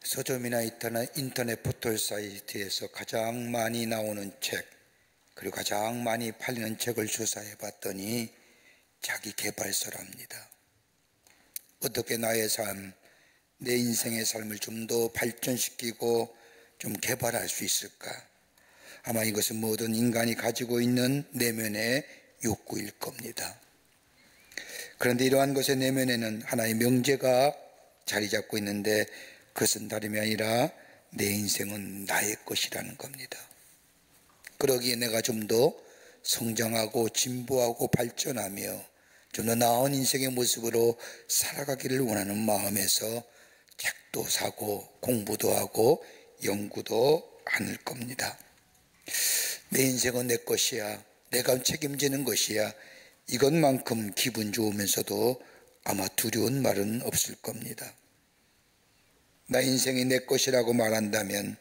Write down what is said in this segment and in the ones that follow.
서점이나 인터넷 포털 사이트에서 가장 많이 나오는 책, 그리고 가장 많이 팔리는 책을 조사해 봤더니 자기 개발서랍니다. 어떻게 나의 삶, 내 인생의 삶을 좀 더 발전시키고 좀 개발할 수 있을까? 아마 이것은 모든 인간이 가지고 있는 내면의 욕구일 겁니다. 그런데 이러한 것의 내면에는 하나의 명제가 자리 잡고 있는데, 그것은 다름이 아니라 내 인생은 나의 것이라는 겁니다. 그러기에 내가 좀 더 성장하고 진보하고 발전하며 좀 더 나은 인생의 모습으로 살아가기를 원하는 마음에서 책도 사고 공부도 하고 연구도 하는 겁니다. 내 인생은 내 것이야, 내가 책임지는 것이야, 이것만큼 기분 좋으면서도 아마 두려운 말은 없을 겁니다. 나 인생이 내 것이라고 말한다면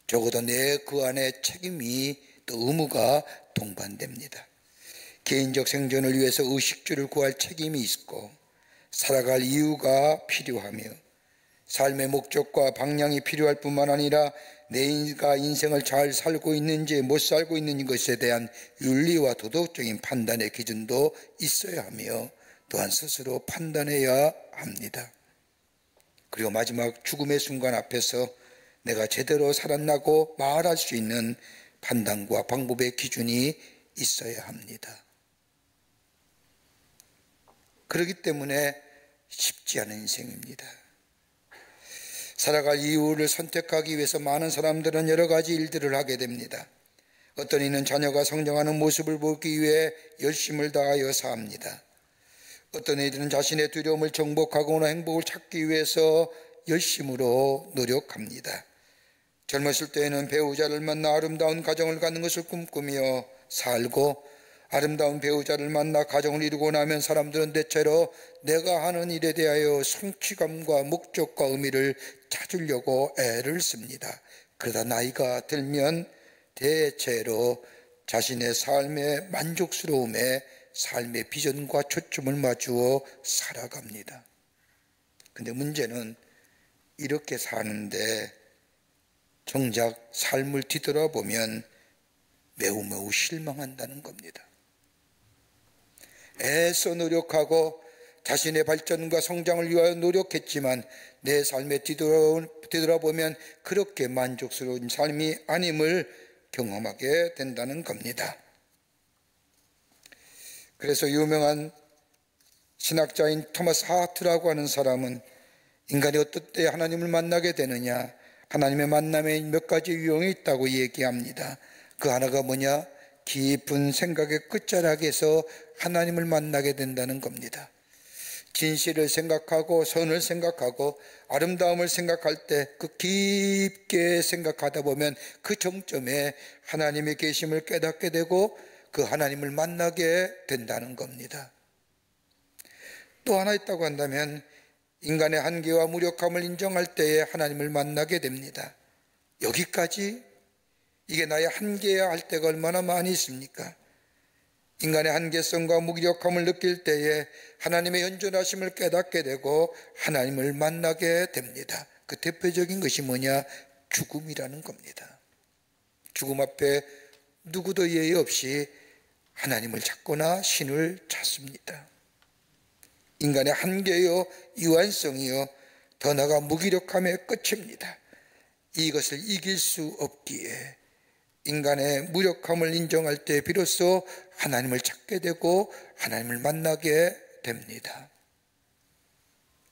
적어도 내 그 안에 책임이 또 의무가 동반됩니다. 개인적 생존을 위해서 의식주를 구할 책임이 있고, 살아갈 이유가 필요하며 삶의 목적과 방향이 필요할 뿐만 아니라 내가 인생을 잘 살고 있는지 못 살고 있는 것에 대한 윤리와 도덕적인 판단의 기준도 있어야 하며 또한 스스로 판단해야 합니다. 그리고 마지막 죽음의 순간 앞에서 내가 제대로 살았나고 말할 수 있는 판단과 방법의 기준이 있어야 합니다. 그렇기 때문에 쉽지 않은 인생입니다. 살아갈 이유를 선택하기 위해서 많은 사람들은 여러 가지 일들을 하게 됩니다. 어떤 이는 자녀가 성장하는 모습을 보기 위해 열심을 다하여 삽니다. 어떤 이들은 자신의 두려움을 정복하거나 행복을 찾기 위해서 열심으로 노력합니다. 젊었을 때에는 배우자를 만나 아름다운 가정을 갖는 것을 꿈꾸며 살고, 아름다운 배우자를 만나 가정을 이루고 나면 사람들은 대체로 내가 하는 일에 대하여 성취감과 목적과 의미를 찾으려고 애를 씁니다. 그러다 나이가 들면 대체로 자신의 삶의 만족스러움에 삶의 비전과 초점을 맞추어 살아갑니다. 근데 문제는 이렇게 사는데 정작 삶을 뒤돌아보면 매우 실망한다는 겁니다. 애써 노력하고 자신의 발전과 성장을 위하여 노력했지만 내 삶에 뒤돌아보면 그렇게 만족스러운 삶이 아님을 경험하게 된다는 겁니다. 그래서 유명한 신학자인 토마스 하트라고 하는 사람은 인간이 어떨 때 하나님을 만나게 되느냐, 하나님의 만남에 몇 가지 유형이 있다고 얘기합니다. 그 하나가 뭐냐? 깊은 생각의 끝자락에서 하나님을 만나게 된다는 겁니다. 진실을 생각하고 선을 생각하고 아름다움을 생각할 때 그 깊게 생각하다 보면 그 정점에 하나님의 계심을 깨닫게 되고 그 하나님을 만나게 된다는 겁니다. 또 하나 있다고 한다면 인간의 한계와 무력함을 인정할 때에 하나님을 만나게 됩니다. 여기까지? 이게 나의 한계야 할 때가 얼마나 많이 있습니까? 인간의 한계성과 무기력함을 느낄 때에 하나님의 연존하심을 깨닫게 되고 하나님을 만나게 됩니다. 그 대표적인 것이 뭐냐? 죽음이라는 겁니다. 죽음 앞에 누구도 예의 없이 하나님을 찾거나 신을 찾습니다. 인간의 한계요, 유한성이요, 더 나아가 무기력함의 끝입니다. 이것을 이길 수 없기에 인간의 무력함을 인정할 때 비로소 하나님을 찾게 되고 하나님을 만나게 됩니다.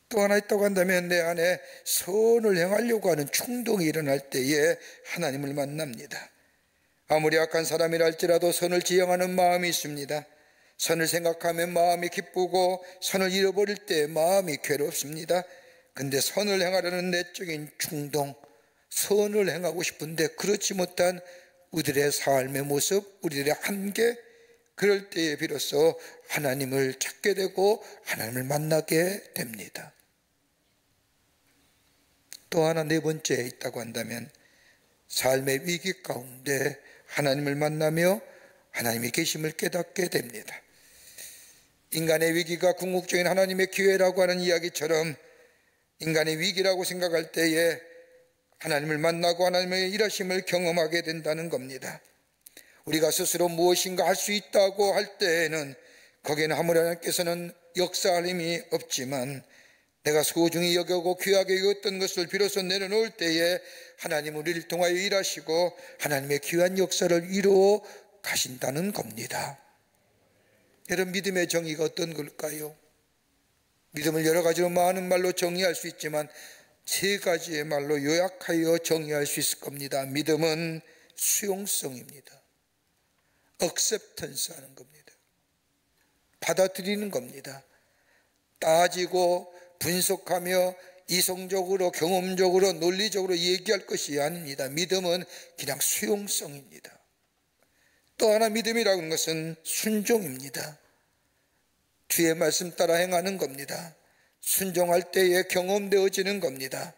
또 하나 있다고 한다면 내 안에 선을 행하려고 하는 충동이 일어날 때에 하나님을 만납니다. 아무리 악한 사람이라 할지라도 선을 지향하는 마음이 있습니다. 선을 생각하면 마음이 기쁘고 선을 잃어버릴 때 마음이 괴롭습니다. 근데 선을 행하려는 내적인 충동, 선을 행하고 싶은데 그렇지 못한 우리들의 삶의 모습, 우리들의 한계, 그럴 때에 비로소 하나님을 찾게 되고 하나님을 만나게 됩니다. 또 하나 네 번째에 있다고 한다면 삶의 위기 가운데 하나님을 만나며 하나님의 계심을 깨닫게 됩니다. 인간의 위기가 궁극적인 하나님의 기회라고 하는 이야기처럼 인간의 위기라고 생각할 때에 하나님을 만나고 하나님의 일하심을 경험하게 된다는 겁니다. 우리가 스스로 무엇인가 할 수 있다고 할 때에는 거기에는 아무리 하나님께서는 역사할 힘이 없지만, 내가 소중히 여겨고 귀하게 여겼던 것을 비로소 내려놓을 때에 하나님 우리를 통하여 일하시고 하나님의 귀한 역사를 이루어 가신다는 겁니다. 여러분, 믿음의 정의가 어떤 걸까요? 믿음을 여러 가지로 많은 말로 정의할 수 있지만 세 가지의 말로 요약하여 정의할 수 있을 겁니다. 믿음은 수용성입니다. acceptance 하는 겁니다. 받아들이는 겁니다. 따지고 분석하며 이성적으로 경험적으로 논리적으로 얘기할 것이 아닙니다. 믿음은 그냥 수용성입니다. 또 하나 믿음이라고 하는 것은 순종입니다. 주의 말씀 따라 행하는 겁니다. 순종할 때에 경험되어지는 겁니다.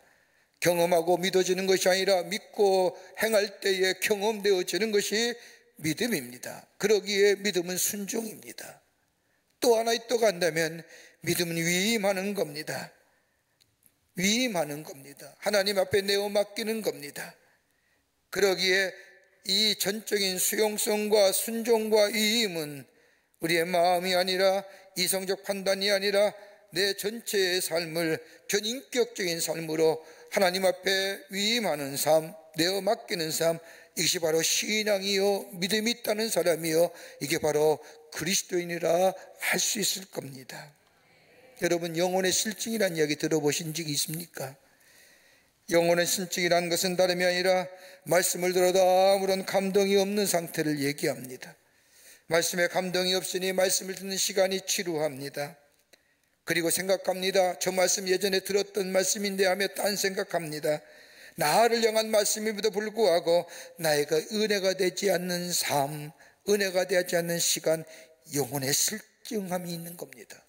경험하고 믿어지는 것이 아니라 믿고 행할 때에 경험되어지는 것이 믿음입니다. 그러기에 믿음은 순종입니다. 또 하나 또 간다면 믿음은 위임하는 겁니다. 위임하는 겁니다. 하나님 앞에 내어 맡기는 겁니다. 그러기에 이 전적인 수용성과 순종과 위임은 우리의 마음이 아니라 이성적 판단이 아니라 내 전체의 삶을 전인격적인 삶으로 하나님 앞에 위임하는 삶, 내어 맡기는 삶, 이것이 바로 신앙이요 믿음이 있다는 사람이요, 이게 바로 그리스도인이라 할 수 있을 겁니다. 여러분, 영혼의 실증이라는 이야기 들어보신 적이 있습니까? 영혼의 실증이라는 것은 다름이 아니라 말씀을 들어도 아무런 감동이 없는 상태를 얘기합니다. 말씀에 감동이 없으니 말씀을 듣는 시간이 지루합니다. 그리고 생각합니다. 저 말씀 예전에 들었던 말씀인데 하며 딴 생각합니다. 나를 향한 말씀임에도 불구하고 나에게 은혜가 되지 않는 삶, 은혜가 되지 않는 시간, 영혼의 실증함이 있는 겁니다.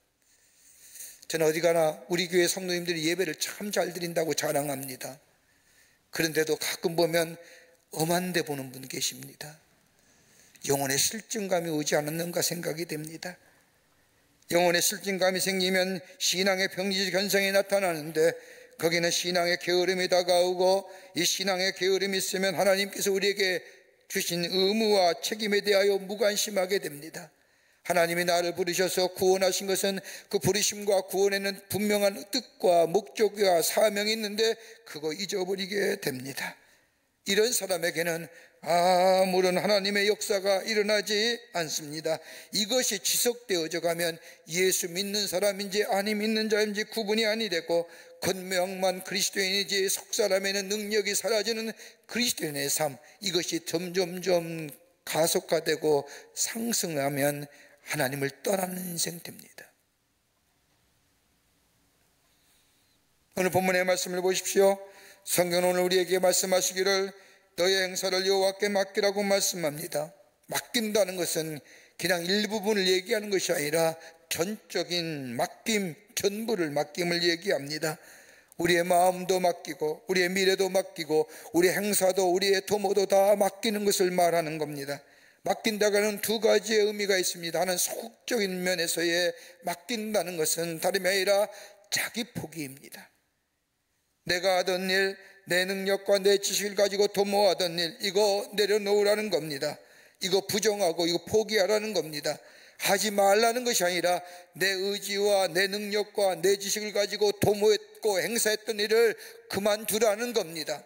저는 어디 가나 우리 교회 성도님들이 예배를 참 잘 드린다고 자랑합니다. 그런데도 가끔 보면 엄한 데 보는 분 계십니다. 영혼의 실증감이 오지 않았는가 생각이 됩니다. 영혼의 실증감이 생기면 신앙의 병리적 현상이 나타나는데, 거기는 신앙의 게으름이 다가오고, 이 신앙의 게으름이 있으면 하나님께서 우리에게 주신 의무와 책임에 대하여 무관심하게 됩니다. 하나님이 나를 부르셔서 구원하신 것은 그 부르심과 구원에는 분명한 뜻과 목적과 사명이 있는데 그거 잊어버리게 됩니다. 이런 사람에게는 아무런 하나님의 역사가 일어나지 않습니다. 이것이 지속되어져 가면 예수 믿는 사람인지 아니 믿는 자인지 구분이 아니되고, 겉모양만 그리스도인이지 속 사람에는 능력이 사라지는 그리스도인의 삶, 이것이 점점점 가속화되고 상승하면 하나님을 떠나는 인생 됩니다. 오늘 본문의 말씀을 보십시오. 성경은 오늘 우리에게 말씀하시기를 너의 행사를 여호와께 맡기라고 말씀합니다. 맡긴다는 것은 그냥 일부분을 얘기하는 것이 아니라 전적인 맡김, 전부를 맡김을 얘기합니다. 우리의 마음도 맡기고 우리의 미래도 맡기고 우리의 행사도 우리의 도모도 다 맡기는 것을 말하는 겁니다. 맡긴다고는 두 가지의 의미가 있습니다. 하나는 소극적인 면에서의 맡긴다는 것은 다름이 아니라 자기 포기입니다. 내가 하던 일, 내 능력과 내 지식을 가지고 도모하던 일, 이거 내려놓으라는 겁니다. 이거 부정하고 이거 포기하라는 겁니다. 하지 말라는 것이 아니라 내 의지와 내 능력과 내 지식을 가지고 도모했고 행사했던 일을 그만두라는 겁니다.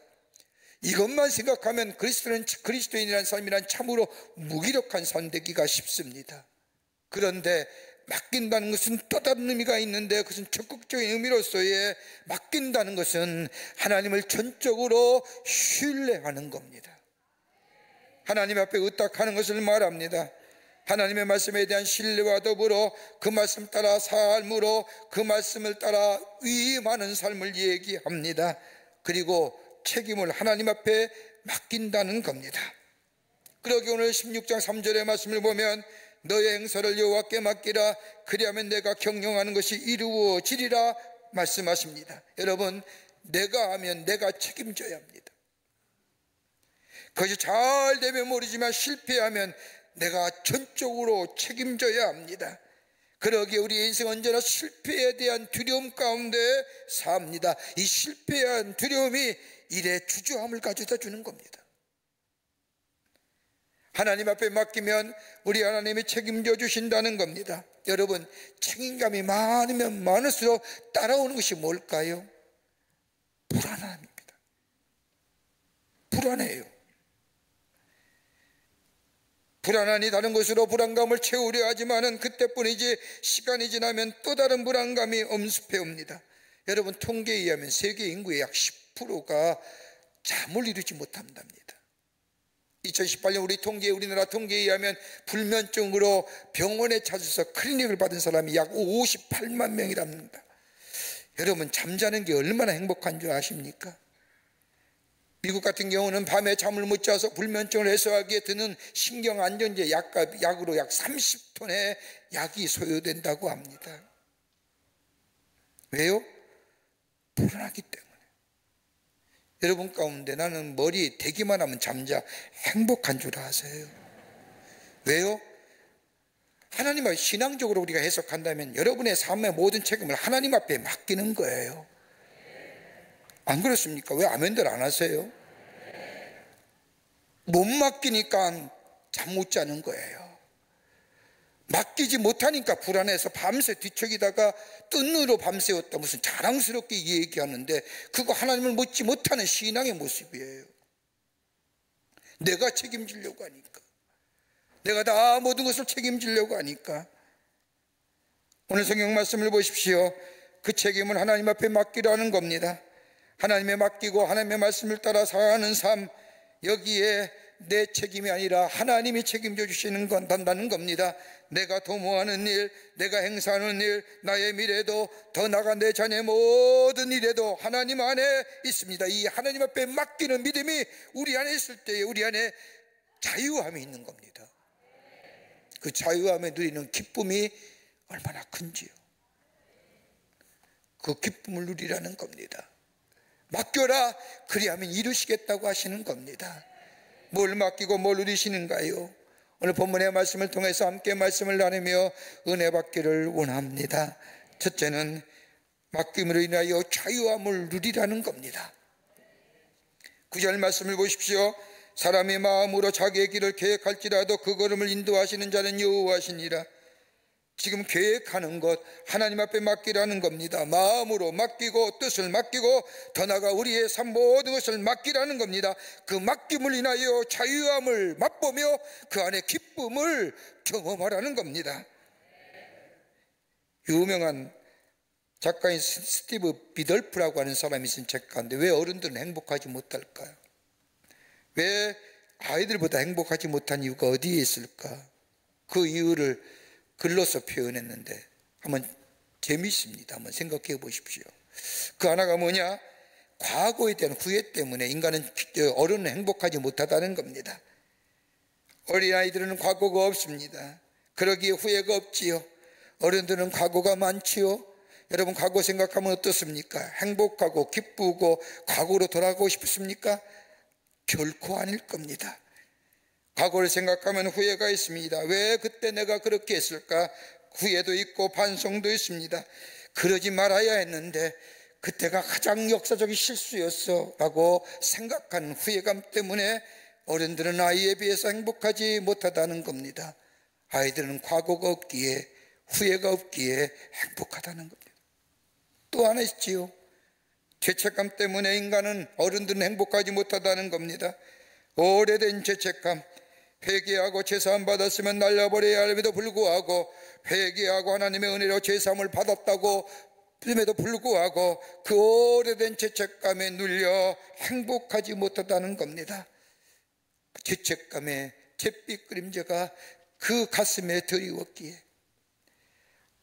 이것만 생각하면 그리스도인이라는 삶이란 참으로 무기력한 삶 되기가 쉽습니다. 그런데 맡긴다는 것은 또 다른 의미가 있는데, 그것은 적극적인 의미로서의 맡긴다는 것은 하나님을 전적으로 신뢰하는 겁니다. 하나님 앞에 의탁하는 것을 말합니다. 하나님의 말씀에 대한 신뢰와 더불어 그 말씀 따라 삶으로 그 말씀을 따라 위임하는 삶을 얘기합니다. 그리고 책임을 하나님 앞에 맡긴다는 겁니다. 그러기 오늘 16장 3절의 말씀을 보면 너의 행사를 여호와께 맡기라, 그리하면 내가 경영하는 것이 이루어지리라 말씀하십니다. 여러분, 내가 하면 내가 책임져야 합니다. 그것이 잘 되면 모르지만 실패하면 내가 전적으로 책임져야 합니다. 그러기에 우리 인생은 언제나 실패에 대한 두려움 가운데 삽니다. 이 실패에 대한 두려움이 일의 주저함을 가져다 주는 겁니다. 하나님 앞에 맡기면 우리 하나님이 책임져 주신다는 겁니다. 여러분, 책임감이 많으면 많을수록 따라오는 것이 뭘까요? 불안함입니다. 불안해요. 불안하니 다른 것으로 불안감을 채우려 하지만은 그때뿐이지 시간이 지나면 또 다른 불안감이 엄습해 옵니다. 여러분, 통계에 의하면 세계 인구의 약 10%가 잠을 이루지 못한답니다. 2018년 우리나라 통계에 의하면 불면증으로 병원에 찾아서 클리닉을 받은 사람이 약 58만 명이랍니다. 여러분, 잠자는 게 얼마나 행복한 줄 아십니까? 미국 같은 경우는 밤에 잠을 못 자서 불면증을 해소하기에 드는 신경안정제 약으로 약 30톤의 약이 소요된다고 합니다. 왜요? 불안하기 때문에. 여러분 가운데 나는 머리에 대기만 하면 잠자 행복한 줄 아세요? 왜요? 하나님 앞에 신앙적으로 우리가 해석한다면 여러분의 삶의 모든 책임을 하나님 앞에 맡기는 거예요. 안 그렇습니까? 왜 아멘들 안 하세요? 못 맡기니까 잠 못 자는 거예요. 맡기지 못하니까 불안해서 밤새 뒤척이다가 뜬 눈으로 밤새웠다 무슨 자랑스럽게 얘기하는데 그거 하나님을 믿지 못하는 신앙의 모습이에요. 내가 책임지려고 하니까, 내가 다 모든 것을 책임지려고 하니까. 오늘 성경 말씀을 보십시오. 그 책임을 하나님 앞에 맡기라는 겁니다. 하나님에 맡기고 하나님의 말씀을 따라 살아가는 삶, 여기에 내 책임이 아니라 하나님이 책임져 주시는 건 단다는 겁니다. 내가 도모하는 일, 내가 행사하는 일, 나의 미래도 더 나아가 내 자녀의 모든 일에도 하나님 안에 있습니다. 이 하나님 앞에 맡기는 믿음이 우리 안에 있을 때에 우리 안에 자유함이 있는 겁니다. 그 자유함에 누리는 기쁨이 얼마나 큰지요. 그 기쁨을 누리라는 겁니다. 맡겨라, 그리하면 이루시겠다고 하시는 겁니다. 뭘 맡기고 뭘 누리시는가요? 오늘 본문의 말씀을 통해서 함께 말씀을 나누며 은혜 받기를 원합니다. 첫째는 맡김으로 인하여 자유함을 누리라는 겁니다. 9절 말씀을 보십시오. 사람이 마음으로 자기의 길을 계획할지라도 그 걸음을 인도하시는 자는 여호와시니라. 지금 계획하는 것, 하나님 앞에 맡기라는 겁니다. 마음으로 맡기고 뜻을 맡기고 더 나아가 우리의 삶 모든 것을 맡기라는 겁니다. 그 맡김을 인하여 자유함을 맛보며 그 안에 기쁨을 경험하라는 겁니다. 유명한 작가인 스티브 비덜프라고 하는 사람이 쓴 책 가운데 왜 어른들은 행복하지 못할까요? 왜 아이들보다 행복하지 못한 이유가 어디에 있을까? 그 이유를 글로서 표현했는데 한번 재미있습니다. 한번 생각해 보십시오. 그 하나가 뭐냐? 과거에 대한 후회 때문에 인간은 어른은 행복하지 못하다는 겁니다. 어린아이들은 과거가 없습니다. 그러기에 후회가 없지요. 어른들은 과거가 많지요. 여러분, 과거 생각하면 어떻습니까? 행복하고 기쁘고 과거로 돌아가고 싶습니까? 결코 아닐 겁니다. 과거를 생각하면 후회가 있습니다. 왜 그때 내가 그렇게 했을까? 후회도 있고 반성도 있습니다. 그러지 말아야 했는데 그때가 가장 역사적인 실수였어 라고 생각한 후회감 때문에 어른들은 아이에 비해서 행복하지 못하다는 겁니다. 아이들은 과거가 없기에 후회가 없기에 행복하다는 겁니다. 또 하나 있지요. 죄책감 때문에 인간은 어른들은 행복하지 못하다는 겁니다. 오래된 죄책감, 회개하고 죄사함 받았으면 날려버려야 함에도 불구하고 회개하고 하나님의 은혜로 죄사함을 받았다고 임에도 불구하고 그 오래된 죄책감에 눌려 행복하지 못하다는 겁니다. 죄책감의 잿빛 그림자가 그 가슴에 드리웠기에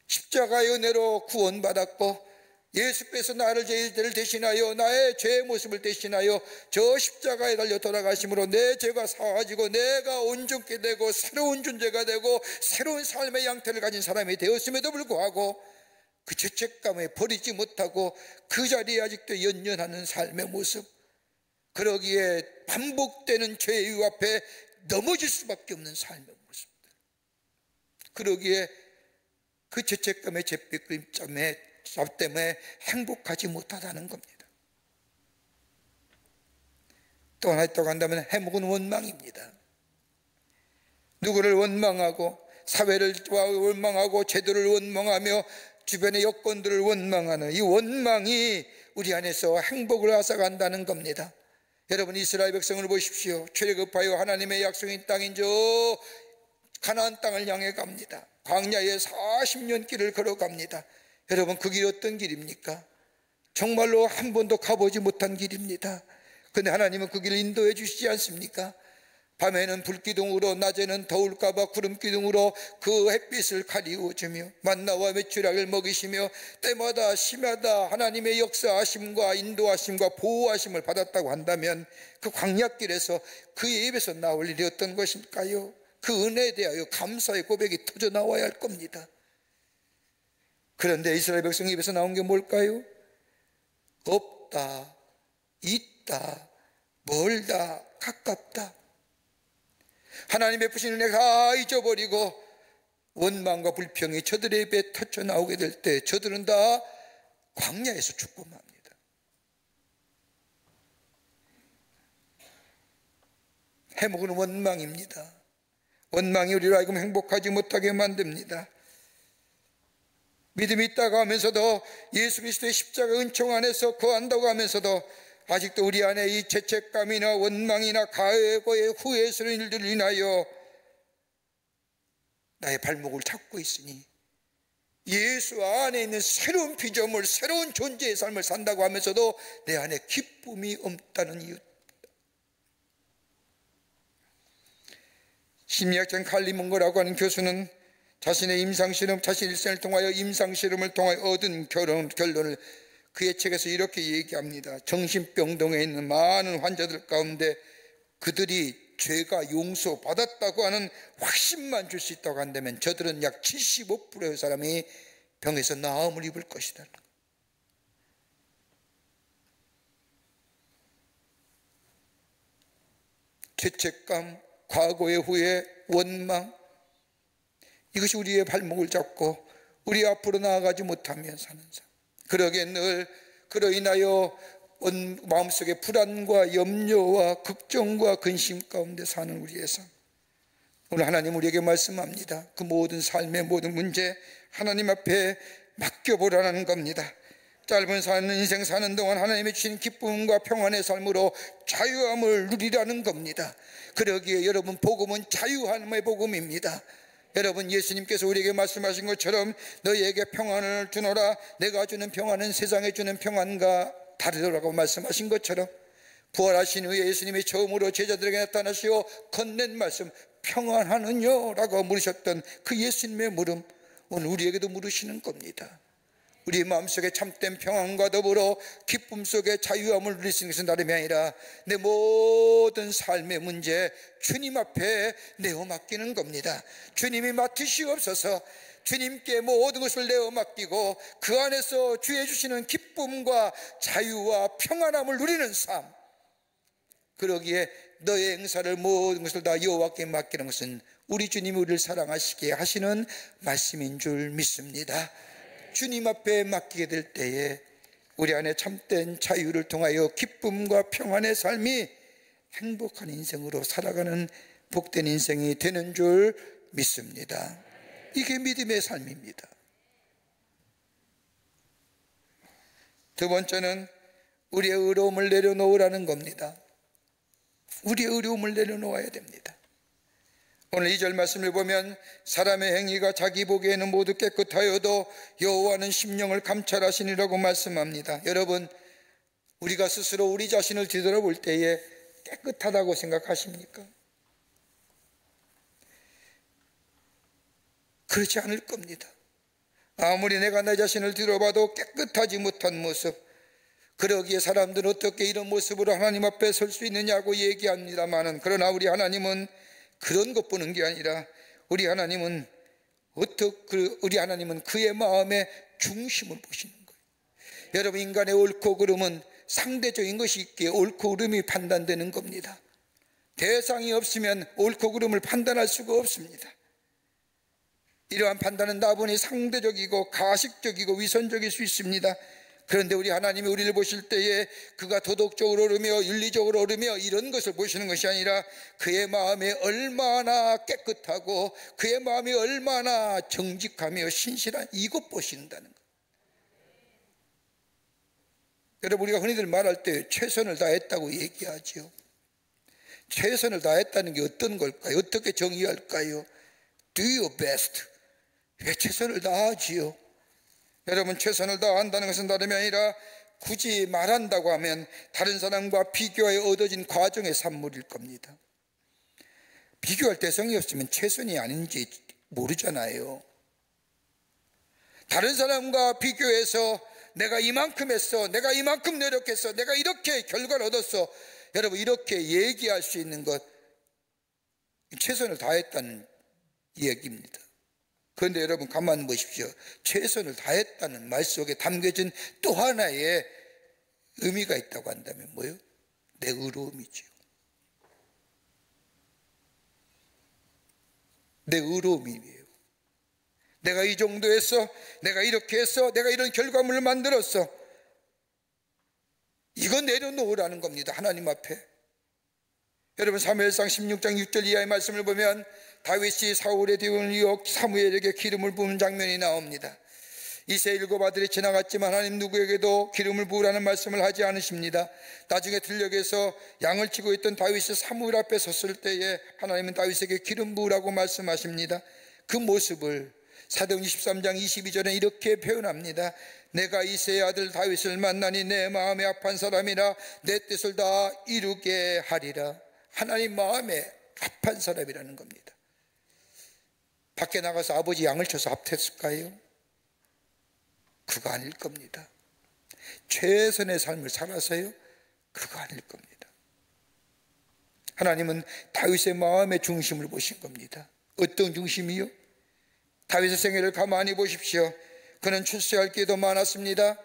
십자가의 은혜로 구원받았고 예수께서 나를 죄를 대신하여 나의 죄의 모습을 대신하여 저 십자가에 달려 돌아가심으로 내 죄가 사하지고 내가 온전케 되고 새로운 존재가 되고 새로운 삶의 양태를 가진 사람이 되었음에도 불구하고 그 죄책감에 버리지 못하고 그 자리에 아직도 연연하는 삶의 모습, 그러기에 반복되는 죄의 유 앞에 넘어질 수밖에 없는 삶의 모습들, 그러기에 그 죄책감의 죄빛 때문에 행복하지 못하다는 겁니다. 또 하나 있다고 한다면 해묵은 원망입니다. 누구를 원망하고 사회를 원망하고 제도를 원망하며 주변의 여건들을 원망하는 이 원망이 우리 안에서 행복을 앗아간다는 겁니다. 여러분, 이스라엘 백성을 보십시오. 출애굽하여 하나님의 약속인 땅인 저 가나안 땅을 향해 갑니다. 광야에 40년 길을 걸어갑니다. 여러분, 그 길이 어떤 길입니까? 정말로 한 번도 가보지 못한 길입니다. 그런데 하나님은 그 길을 인도해 주시지 않습니까? 밤에는 불기둥으로, 낮에는 더울까봐 구름기둥으로 그 햇빛을 가리워주며 만나와 메추라기를 먹이시며 때마다 시마다 하나님의 역사하심과 인도하심과 보호하심을 받았다고 한다면 그 광야길에서 그의 입에서 나올 일이 어떤 것일까요? 그 은혜에 대하여 감사의 고백이 터져 나와야 할 겁니다. 그런데 이스라엘 백성 입에서 나온 게 뭘까요? 없다, 있다, 멀다, 가깝다. 하나님 베푸신 은혜 다 잊어버리고 원망과 불평이 저들의 입에 터져 나오게 될 때 저들은 다 광야에서 죽고 맙니다. 해묵은 원망입니다. 원망이 우리를 하여금 행복하지 못하게 만듭니다. 믿음이 있다고 하면서도 예수 그리스도의 십자가 은총 안에서 거한다고 하면서도 아직도 우리 안에 이 죄책감이나 원망이나 과거의 후회스러운 일들을 인하여 나의 발목을 잡고 있으니 예수 안에 있는 새로운 피조물, 새로운 존재의 삶을 산다고 하면서도 내 안에 기쁨이 없다는 이유. 심리학자 칼리 몽거라고 하는 교수는 자신의 임상실험, 자신의 일생을 통하여 임상실험을 통하여 얻은 결론을 그의 책에서 이렇게 얘기합니다. 정신병동에 있는 많은 환자들 가운데 그들이 죄가 용서받았다고 하는 확신만 줄 수 있다고 한다면 저들은 약 75%의 사람이 병에서 나음을 입을 것이다. 죄책감, 과거의 후회, 원망, 이것이 우리의 발목을 잡고 우리 앞으로 나아가지 못하며 사는 삶. 그러기에 늘 그로 인하여 마음속에 불안과 염려와 걱정과 근심 가운데 사는 우리의 삶. 오늘 하나님 우리에게 말씀합니다. 그 모든 삶의 모든 문제 하나님 앞에 맡겨보라는 겁니다. 짧은 인생 사는 동안 하나님이 주신 기쁨과 평안의 삶으로 자유함을 누리라는 겁니다. 그러기에 여러분, 복음은 자유함의 복음입니다. 여러분, 예수님께서 우리에게 말씀하신 것처럼 너희에게 평안을 주노라, 내가 주는 평안은 세상에 주는 평안과 다르더라고 말씀하신 것처럼 부활하신 후에 예수님이 처음으로 제자들에게 나타나시어 건넨 말씀, 평안하느뇨? 라고 물으셨던 그 예수님의 물음, 오늘 우리에게도 물으시는 겁니다. 우리 마음속에 참된 평안과 더불어 기쁨 속에 자유함을 누릴 수 있는 것은 다름이 아니라 내 모든 삶의 문제 주님 앞에 내어 맡기는 겁니다. 주님이 맡으시옵소서. 주님께 모든 것을 내어 맡기고 그 안에서 주의 주시는 기쁨과 자유와 평안함을 누리는 삶. 그러기에 너의 행사를 모든 것을 다 여호와께 맡기는 것은 우리 주님이 우리를 사랑하시게 하시는 말씀인 줄 믿습니다. 주님 앞에 맡기게 될 때에 우리 안에 참된 자유를 통하여 기쁨과 평안의 삶이 행복한 인생으로 살아가는 복된 인생이 되는 줄 믿습니다. 이게 믿음의 삶입니다. 두 번째는 우리의 의로움을 내려놓으라는 겁니다. 우리의 의로움을 내려놓아야 됩니다. 오늘 2절 말씀을 보면 사람의 행위가 자기 보기에는 모두 깨끗하여도 여호와는 심령을 감찰하시니라고 말씀합니다. 여러분, 우리가 스스로 우리 자신을 뒤돌아볼 때에 깨끗하다고 생각하십니까? 그렇지 않을 겁니다. 아무리 내가 내 자신을 뒤돌아봐도 깨끗하지 못한 모습, 그러기에 사람들은 어떻게 이런 모습으로 하나님 앞에 설 수 있느냐고 얘기합니다마는, 그러나 우리 하나님은 그런 것 보는 게 아니라 우리 하나님은 그의 마음의 중심을 보시는 거예요. 여러분, 인간의 옳고 그름은 상대적인 것이 있기에 옳고 그름이 판단되는 겁니다. 대상이 없으면 옳고 그름을 판단할 수가 없습니다. 이러한 판단은 다분히 상대적이고 가식적이고 위선적일 수 있습니다. 그런데 우리 하나님이 우리를 보실 때에 그가 도덕적으로 오르며 윤리적으로 오르며 이런 것을 보시는 것이 아니라 그의 마음이 얼마나 깨끗하고 그의 마음이 얼마나 정직하며 신실한 이것 보신다는 것. 여러분, 우리가 흔히들 말할 때 최선을 다했다고 얘기하죠. 최선을 다했다는 게 어떤 걸까요? 어떻게 정의할까요? Do your best. 왜 최선을 다하지요? 여러분, 최선을 다한다는 것은 다름이 아니라 굳이 말한다고 하면 다른 사람과 비교하여 얻어진 과정의 산물일 겁니다. 비교할 대상이 없으면 최선이 아닌지 모르잖아요. 다른 사람과 비교해서 내가 이만큼 했어, 내가 이만큼 노력했어, 내가 이렇게 결과를 얻었어, 여러분, 이렇게 얘기할 수 있는 것, 최선을 다했다는 얘기입니다. 그런데 여러분, 가만 보십시오. 최선을 다했다는 말 속에 담겨진 또 하나의 의미가 있다고 한다면 뭐예요? 내 의로움이죠. 내 의로움이에요. 내가 이 정도 했어, 내가 이렇게 했어, 내가 이런 결과물을 만들었어, 이거 내려놓으라는 겁니다. 하나님 앞에. 여러분, 사무엘상 16장 6절 이하의 말씀을 보면 다윗이 사울의 뒤를 이어 사무엘에게 기름을 부은 장면이 나옵니다. 이세 7 아들이 지나갔지만 하나님 누구에게도 기름을 부으라는 말씀을 하지 않으십니다. 나중에 들녘에서 양을 치고 있던 다윗이 사무엘 앞에 섰을 때에 하나님은 다윗에게 기름 부으라고 말씀하십니다. 그 모습을 사도행 23장 22절에 이렇게 표현합니다. 내가 이세의 아들 다윗을 만나니 내 마음에 합한 사람이라 내 뜻을 다 이루게 하리라. 하나님 마음에 합한 사람이라는 겁니다. 밖에 나가서 아버지 양을 쳐서 합했을까요? 그거 아닐 겁니다. 최선의 삶을 살아서요? 그거 아닐 겁니다. 하나님은 다윗의 마음의 중심을 보신 겁니다. 어떤 중심이요? 다윗의 생애를 가만히 보십시오. 그는 출세할 기회도 많았습니다.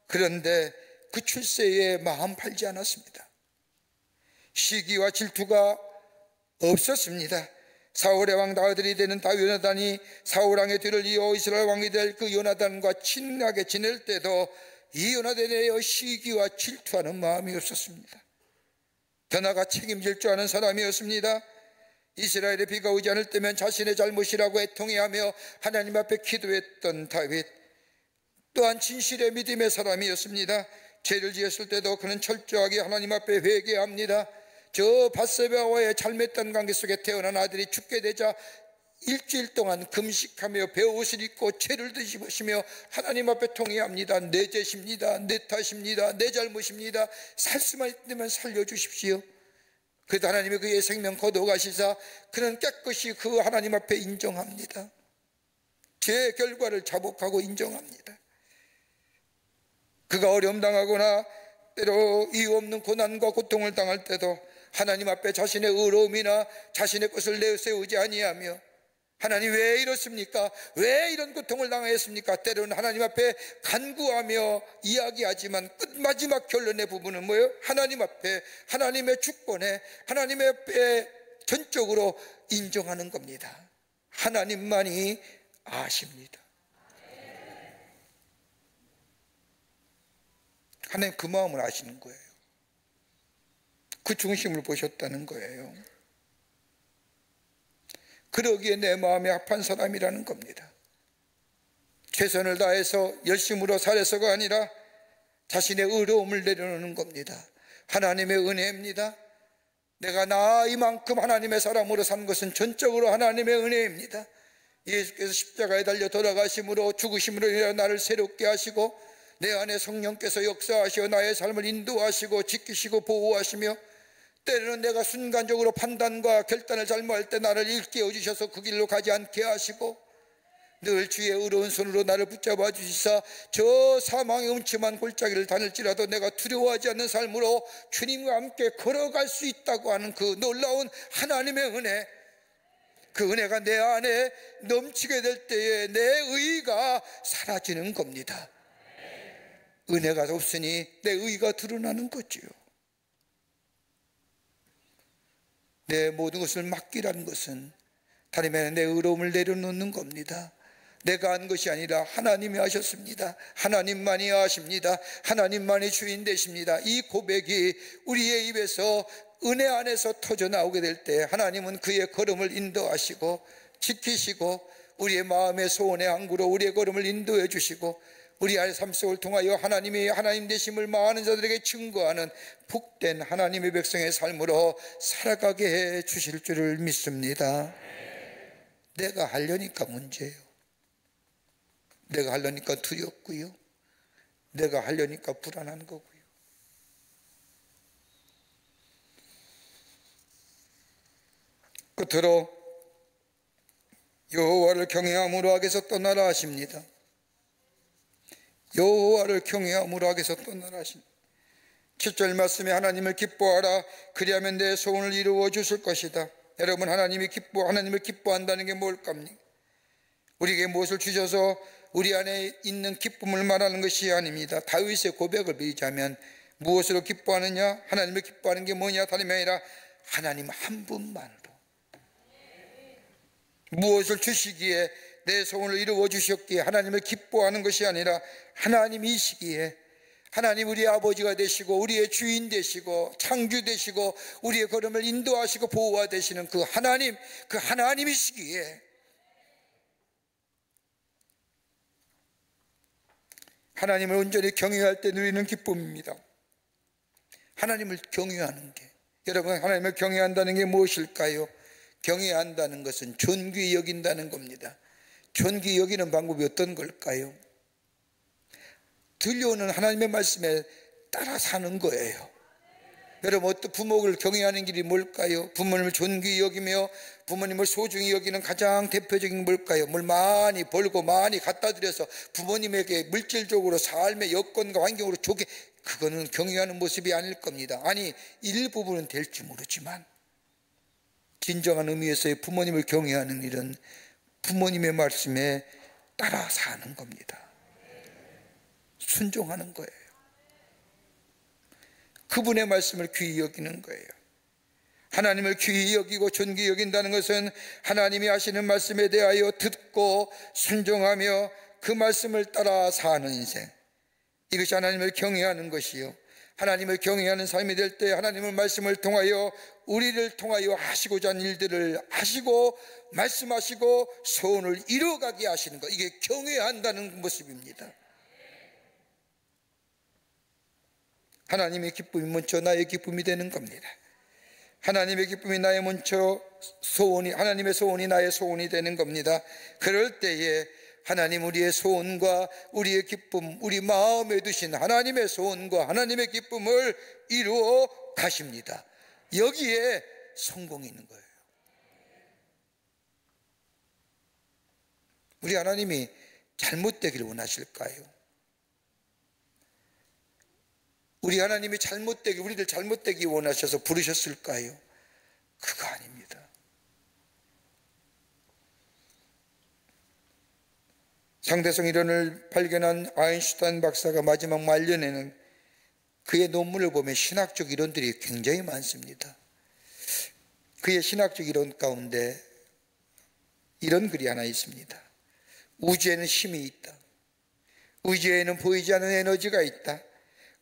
그런데 그 출세에 마음 팔지 않았습니다. 시기와 질투가 없었습니다. 사울의 왕 아들이 되는 요나단이 사울 왕의 뒤를 이어 이스라엘 왕이 될 그 요나단과 친하게 지낼 때도 이 요나단에 대하여 시기와 질투하는 마음이 없었습니다. 더 나아가 책임질 줄 아는 사람이었습니다. 이스라엘의 비가 오지 않을 때면 자신의 잘못이라고 애통해하며 하나님 앞에 기도했던 다윗, 또한 진실의 믿음의 사람이었습니다. 죄를 지었을 때도 그는 철저하게 하나님 앞에 회개합니다. 저 밧세바와의 잘못된 관계 속에 태어난 아들이 죽게 되자 일주일 동안 금식하며 베옷을 입고 채를 드시며 하나님 앞에 통회합니다. 내 죄십니다, 내 탓입니다, 내 잘못입니다, 살 수만 있으면 살려주십시오. 그래도 하나님이 그의 생명 거둬가시사 그는 깨끗이 그 하나님 앞에 인정합니다. 제 결과를 자복하고 인정합니다. 그가 어려움 당하거나 때로 이유 없는 고난과 고통을 당할 때도 하나님 앞에 자신의 의로움이나 자신의 것을 내세우지 아니하며 하나님 왜 이렇습니까? 왜 이런 고통을 당하였습니까? 때로는 하나님 앞에 간구하며 이야기하지만 끝 마지막 결론의 부분은 뭐예요? 하나님 앞에 하나님의 주권에 하나님의 앞에 전적으로 인정하는 겁니다. 하나님만이 아십니다. 하나님 그 마음을 아시는 거예요. 그 중심을 보셨다는 거예요. 그러기에 내 마음에 합한 사람이라는 겁니다. 최선을 다해서 열심으로 살아서가 아니라 자신의 의로움을 내려놓는 겁니다. 하나님의 은혜입니다. 내가 이만큼 하나님의 사람으로 산 것은 전적으로 하나님의 은혜입니다. 예수께서 십자가에 달려 돌아가심으로 죽으심으로 인하여 나를 새롭게 하시고 내 안에 성령께서 역사하시어 나의 삶을 인도하시고 지키시고 보호하시며 때로는 내가 순간적으로 판단과 결단을 잘못할 때 나를 일깨워 주셔서 그 길로 가지 않게 하시고 늘 주의 의로운 손으로 나를 붙잡아 주시사 저 사망의 음침한 골짜기를 다닐지라도 내가 두려워하지 않는 삶으로 주님과 함께 걸어갈 수 있다고 하는 그 놀라운 하나님의 은혜, 그 은혜가 내 안에 넘치게 될 때에 내 의의가 사라지는 겁니다. 은혜가 없으니 내 의의가 드러나는 거지요. 내 모든 것을 맡기라는 것은 다름에 내 의로움을 내려놓는 겁니다. 내가 한 것이 아니라 하나님이 하셨습니다. 하나님만이 하십니다. 하나님만이 주인 되십니다. 이 고백이 우리의 입에서 은혜 안에서 터져 나오게 될 때 하나님은 그의 걸음을 인도하시고 지키시고 우리의 마음의 소원의 항구로 우리의 걸음을 인도해 주시고 우리의 삶 속을 통하여 하나님이 하나님 되심을 많은 자들에게 증거하는 복된 하나님의 백성의 삶으로 살아가게 해 주실 줄을 믿습니다. 내가 하려니까 문제예요. 내가 하려니까 두렵고요. 내가 하려니까 불안한 거고요. 끝으로 여호와를 경외함으로 악에서 떠나라 하십니다. 여호와를 경외함으로 악에서 떠나라 하십니다. 7절 말씀에 하나님을 기뻐하라 그리하면 내 소원을 이루어 주실 것이다. 여러분, 하나님을 기뻐한다는 게 뭘까입니까? 우리에게 무엇을 주셔서 우리 안에 있는 기쁨을 말하는 것이 아닙니다. 다윗의 고백을 빌자면 무엇으로 기뻐하느냐? 하나님을 기뻐하는 게 뭐냐? 다름이 아니라 하나님 한 분만으로. 무엇을 주시기에 내 소원을 이루어 주셨기에 하나님을 기뻐하는 것이 아니라 하나님이시기에 하나님 우리의 아버지가 되시고 우리의 주인 되시고 창주 되시고 우리의 걸음을 인도하시고 보호하 되시는 그 하나님이시기에 하나님을 온전히 경외할 때 누리는 기쁨입니다. 하나님을 경외하는 게, 여러분, 하나님을 경외한다는 게 무엇일까요? 경외한다는 것은 존귀히 여긴다는 겁니다. 존귀히 여기는 방법이 어떤 걸까요? 들려오는 하나님의 말씀에 따라 사는 거예요. 여러분, 어떤 부모를 경외하는 길이 뭘까요? 부모님을 존귀히 여기며 부모님을 소중히 여기는 가장 대표적인 뭘까요? 뭘 많이 벌고 많이 갖다 드려서 부모님에게 물질적으로 삶의 여건과 환경으로 좋게, 그거는 경외하는 모습이 아닐 겁니다. 아니, 일부분은 될지 모르지만 진정한 의미에서의 부모님을 경외하는 일은 부모님의 말씀에 따라 사는 겁니다. 순종하는 거예요. 그분의 말씀을 귀히 여기는 거예요. 하나님을 귀히 여기고 존귀히 여긴다는 것은 하나님이 하시는 말씀에 대하여 듣고 순종하며 그 말씀을 따라 사는 인생, 이것이 하나님을 경외하는 것이요, 하나님을 경외하는 삶이 될 때 하나님의 말씀을 통하여 우리를 통하여 하시고자 하는 일들을 하시고 말씀하시고 소원을 이루어가게 하시는 것, 이게 경외한다는 모습입니다. 하나님의 기쁨이 먼저 나의 기쁨이 되는 겁니다. 하나님의 기쁨이 나의 먼저 소원이, 하나님의 소원이 나의 소원이 되는 겁니다. 그럴 때에 하나님 우리의 소원과 우리의 기쁨, 우리 마음에 두신 하나님의 소원과 하나님의 기쁨을 이루어 가십니다. 여기에 성공이 있는 거예요. 우리 하나님이 잘못되기를 원하실까요? 우리 하나님이 우리들 잘못되기 원하셔서 부르셨을까요? 그거 아닙니다. 상대성 이론을 발견한 아인슈타인 박사가 마지막 말년에는 그의 논문을 보면 신학적 이론들이 굉장히 많습니다. 그의 신학적 이론 가운데 이런 글이 하나 있습니다. 우주에는 힘이 있다. 우주에는 보이지 않는 에너지가 있다.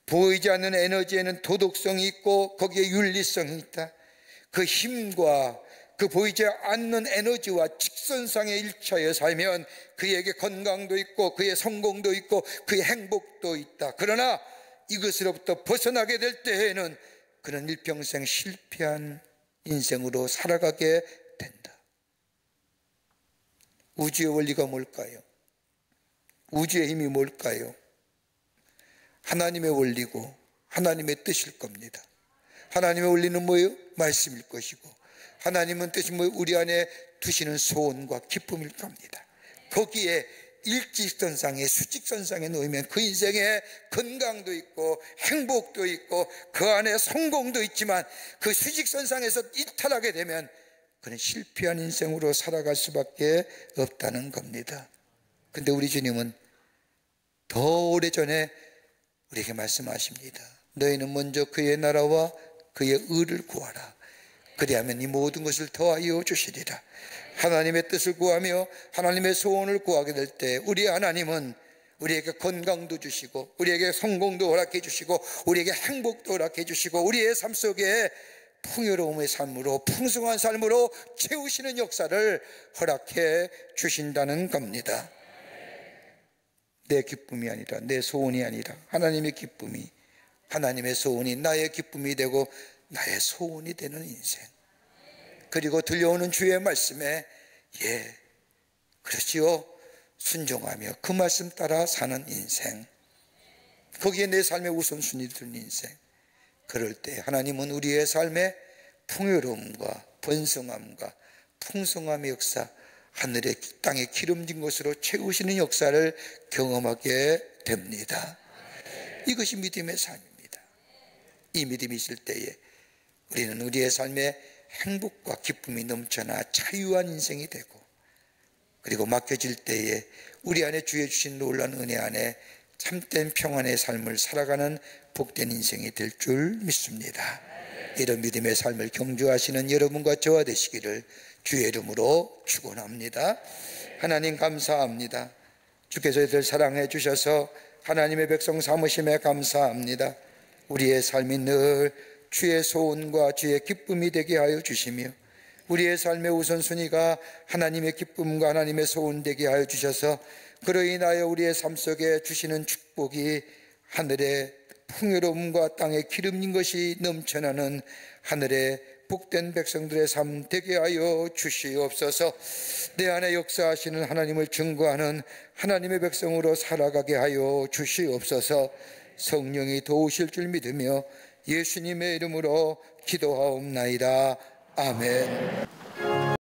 보이지 않는 에너지에는 도덕성이 있고 거기에 윤리성이 있다. 그 힘과 그 보이지 않는 에너지와 직선상에 일처해 살면 그에게 건강도 있고 그의 성공도 있고 그의 행복도 있다. 그러나 이것으로부터 벗어나게 될 때에는 그는 일평생 실패한 인생으로 살아가게 된다. 우주의 원리가 뭘까요? 우주의 힘이 뭘까요? 하나님의 원리고 하나님의 뜻일 겁니다. 하나님의 원리는 뭐예요? 말씀일 것이고, 하나님은 뜻이 뭐예요? 우리 안에 두시는 소원과 기쁨일 겁니다. 거기에 일직선상에 수직선상에 놓이면 그 인생에 건강도 있고 행복도 있고 그 안에 성공도 있지만 그 수직선상에서 이탈하게 되면 그는 실패한 인생으로 살아갈 수밖에 없다는 겁니다. 근데 우리 주님은 더 오래전에 우리에게 말씀하십니다. 너희는 먼저 그의 나라와 그의 의를 구하라. 그리하면 이 모든 것을 더하여 주시리라. 하나님의 뜻을 구하며 하나님의 소원을 구하게 될 때 우리 하나님은 우리에게 건강도 주시고 우리에게 성공도 허락해 주시고 우리에게 행복도 허락해 주시고 우리의 삶 속에 풍요로움의 삶으로 풍성한 삶으로 채우시는 역사를 허락해 주신다는 겁니다. 내 기쁨이 아니라 내 소원이 아니라 하나님의 기쁨이, 하나님의 소원이 나의 기쁨이 되고 나의 소원이 되는 인생. 그리고 들려오는 주의 말씀에 그렇지요, 순종하며 그 말씀 따라 사는 인생, 거기에 내 삶의 우선순위 두는 인생. 그럴 때 하나님은 우리의 삶에 풍요로움과 번성함과 풍성함의 역사, 하늘의 땅에 기름진 것으로 채우시는 역사를 경험하게 됩니다. 이것이 믿음의 삶입니다. 이 믿음이 있을 때에 우리는 우리의 삶에 행복과 기쁨이 넘쳐나 자유한 인생이 되고, 그리고 맡겨질 때에 우리 안에 주의 주신 놀라운 은혜 안에 참된 평안의 삶을 살아가는 복된 인생이 될 줄 믿습니다. 이런 믿음의 삶을 경주하시는 여러분과 저와 되시기를 주의 이름으로 축원합니다. 하나님 감사합니다. 주께서 저희들 사랑해 주셔서 하나님의 백성 삼으심에 감사합니다. 우리의 삶이 늘 주의 소원과 주의 기쁨이 되게 하여 주시며 우리의 삶의 우선순위가 하나님의 기쁨과 하나님의 소원 되게 하여 주셔서 그로 인하여 우리의 삶 속에 주시는 축복이 하늘의 풍요로움과 땅에 기름진 것이 넘쳐나는 하늘의 복된 백성들의 삶 되게 하여 주시옵소서. 내 안에 역사하시는 하나님을 증거하는 하나님의 백성으로 살아가게 하여 주시옵소서. 성령이 도우실 줄 믿으며 예수님의 이름으로 기도하옵나이다. 아멘.